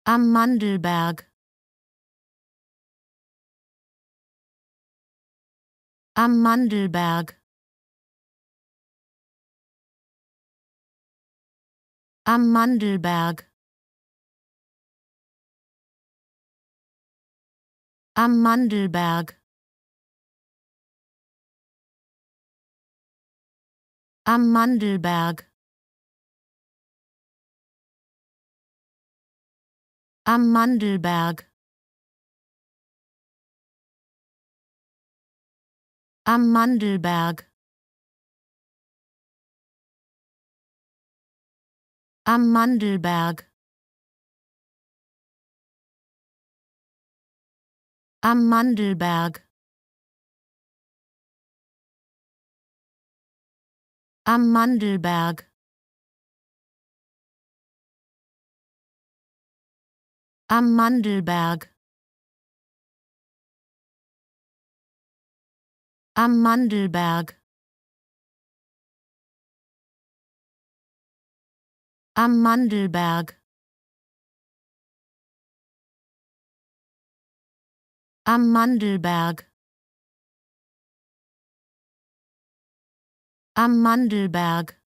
Am Mandelberg. Am Mandelberg. Am Mandelberg. Am Mandelberg. Am Mandelberg. Am Mandelberg. Am Mandelberg. Am Mandelberg. Am Mandelberg. Am Mandelberg. Am Mandelberg. Am Mandelberg. Am Mandelberg. Am Mandelberg. Am Mandelberg.